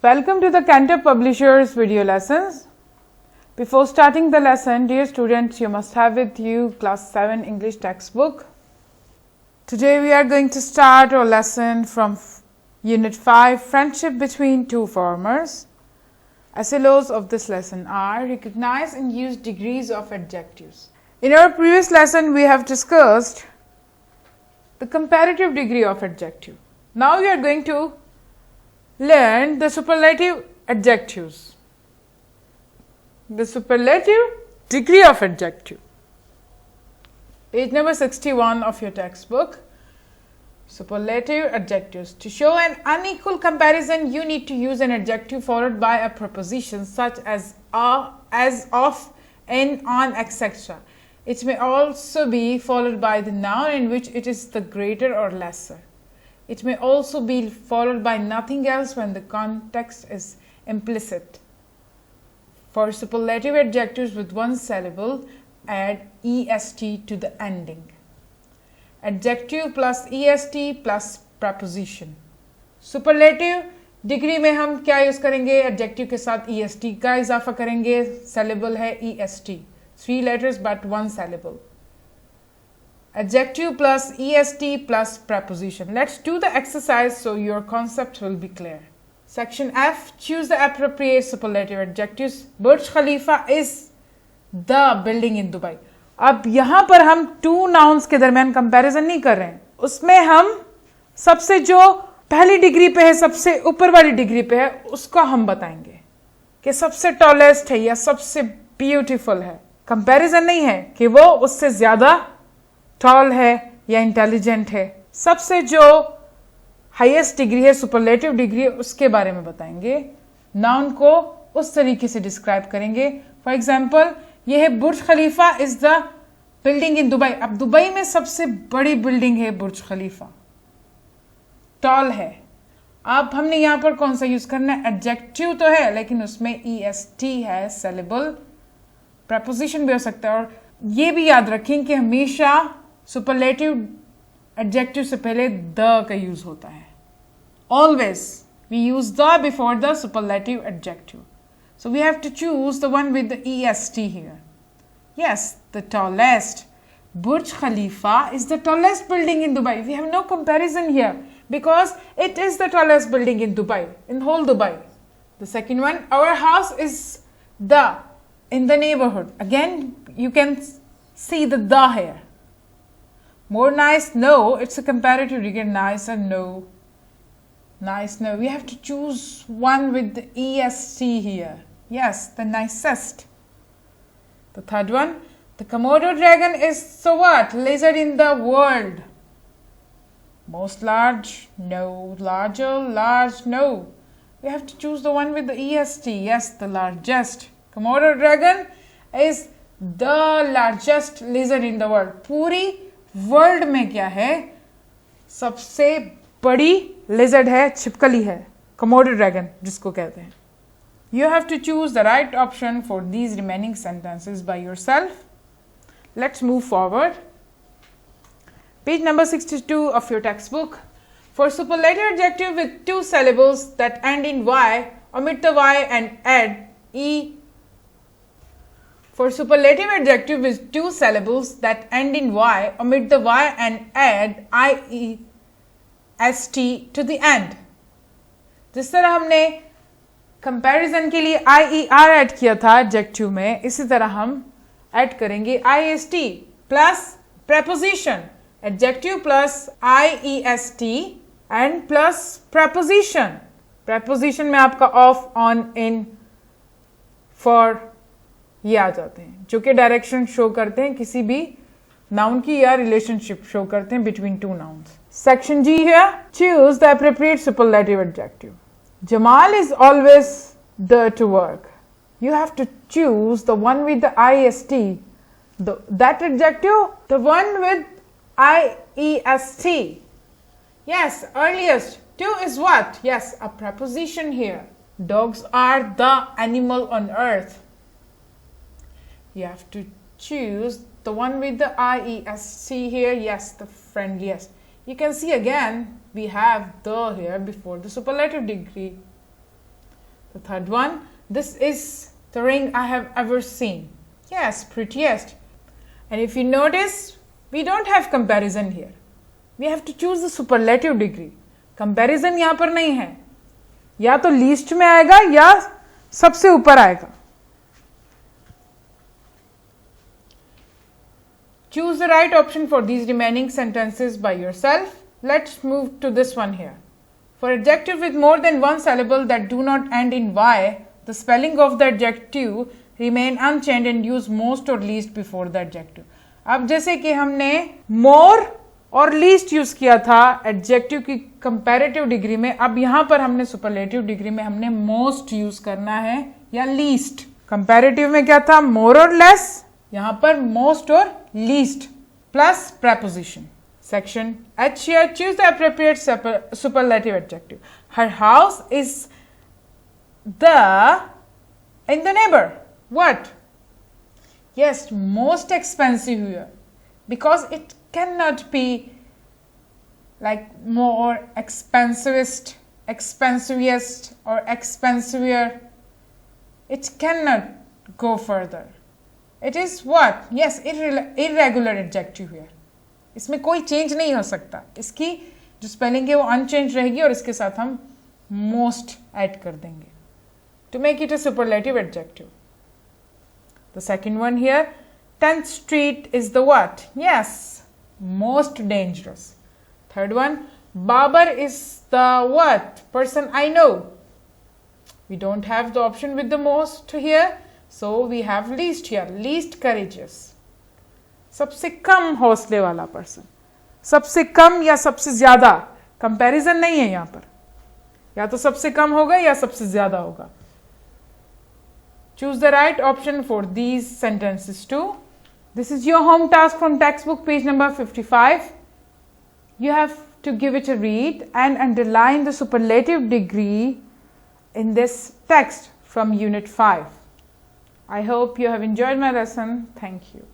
Welcome to the Cantor Publishers video lessons. Before starting the lesson, dear students, you must have with you class 7 English textbook. Today we are going to start our lesson from Unit 5, Friendship between two farmers. SLOs of this lesson are recognize and use degrees of adjectives. In our previous lesson, we have discussed the comparative degree of adjective. Now we are going to learn the superlative adjectives. The superlative degree of adjective. Page number 61 of your textbook. Superlative adjectives. To show an unequal comparison, you need to use an adjective followed by a preposition such as a, as, of, in, on, etc. It may also be followed by the noun in which it is the greater or lesser. It may also be followed by nothing else when the context is implicit. For superlative adjectives with one syllable, add est to the ending. Adjective plus est plus preposition. Superlative degree में हम क्या use करेंगे? Adjective के साथ est का इजाफा करेंगे. syllable है est, 3 letters but 1 syllable. Adjective plus est plus preposition. Let's do the exercise so your concept will be clear. Section F. Choose the appropriate superlative adjectives. Burj Khalifa is the building in Dubai. अब यहाँ पर हम two nouns के दरमियान comparison नहीं कर रहे हैं. उसमें हम सबसे जो पहली डिग्री पे है, सबसे ऊपर वाली डिग्री पे है, उसको हम बताएंगे कि सबसे टॉलेस्ट है या सबसे ब्यूटीफुल है. कंपैरिजन नहीं है कि वो उससे ज्यादा टॉल है या इंटेलिजेंट है. सबसे जो हाईएस्ट डिग्री है, सुपरलेटिव डिग्री है, उसके बारे में बताएंगे. नाउन को उस तरीके से डिस्क्राइब करेंगे. फॉर एग्जाम्पल, ये है Burj Khalifa is the building in Dubai. अब दुबई में सबसे बड़ी बिल्डिंग है बुर्ज खलीफा, टॉल है. अब हमने यहां पर कौन सा यूज करना है? एडजेक्टिव तो है लेकिन उसमें est है, सेलेबल. प्रपोजिशन भी हो सकता है. और ये भी याद रखें कि हमेशा सुपरलेटिव एडजेक्टिव से पहले द का यूज होता है. Always we use the before the superlative adjective. So we have to choose the one with the est here. Yes, the tallest. Burj Khalifa is the tallest building in Dubai. We have no comparison here because it is the tallest building in Dubai, in whole Dubai. The second one, our house is the in the neighborhood. Again, you can see the here. More nice, no, it's a comparative degree. Nice and no. Nice, no. We have to choose one with the est here. Yes, the nicest. The third one, the Komodo dragon is so what? Lizard in the world. Most large, no. Larger, large, no. We have to choose the one with the est. Yes, the largest. Komodo dragon is the largest lizard in the world. पूरी world में क्या है? सबसे बड़ी lizard है, छिपकली है, Komodo dragon जिसको कहते हैं. You have to choose the right option for these remaining sentences by yourself. Let's move forward. Page number 62 of your textbook. For superlative adjective with two syllables that end in y, omit the y and add e. For superlative adjective with two syllables that end in y, omit the y and add iest to the end. जिस तरह हमने comparison के लिए IER add किया था adjective में, इसी तरह हम ऐड करेंगे IST plus preposition. Adjective plus IEST and plus preposition. preposition में आपका ऑफ, ऑन, इन, फॉर ये आ जाते हैं जो कि डायरेक्शन शो करते हैं किसी भी नाउन की या रिलेशनशिप शो करते हैं बिटवीन टू नाउन्स. सेक्शन जी है. Choose the appropriate superlative adjective. Jamal is always there to work. You have to choose the one with the IST. That adjective, the one with IEST. Yes, earliest. To is what? Yes, a preposition here. Dogs are the animal on earth. You have to choose the one with the IEST here. Yes, the friendliest. You can see again we have the here before the superlative degree. The third one, this is the ring I have ever seen. Yes, prettiest. And if you notice, we don't have comparison here. We have to choose the superlative degree. Comparison यहाँ पर नहीं है. या तो least में आएगा या सबसे ऊपर आएगा. Choose the right option for these remaining sentences by yourself. Let's move to this one here. For adjective with more than one syllable that do not end in y, the spelling of the adjective remain unchanged and use most or least before the adjective. अब जैसे कि हमने more और least use किया था adjective की comparative degree में, अब यहां पर हमने सुपरलेटिव डिग्री में हमने most यूज करना है या least. कंपैरेटिव में क्या था? more और less, यहां पर most और least plus preposition. Section H here, choose the appropriate superlative adjective. Her house is in the neighbor. What? Yes, most expensive here, because it cannot be like more expensivest or expensiver. It cannot go further. It is what? Yes, irregular adjective here. इसमें कोई change नहीं हो सकता. इसकी जो spelling है वो unchange रहेगी और इसके साथ हम मोस्ट ऐड कर देंगे to make it a superlative adjective. The second one here, 10th Street is the what? Yes, most dangerous. Third one, Babar is the what? Person I know. We don't have the option with the most here, so we have least here, least courageous. सबसे कम हौसले वाला person, सबसे कम या सबसे ज्यादा, comparison नहीं है यहां पर, या तो सबसे कम होगा या सबसे ज्यादा होगा. Choose the right option for these sentences too. This is your home task from textbook page number 55. You have to give it a read and underline the superlative degree in this text from unit 5. I hope you have enjoyed my lesson. Thank you.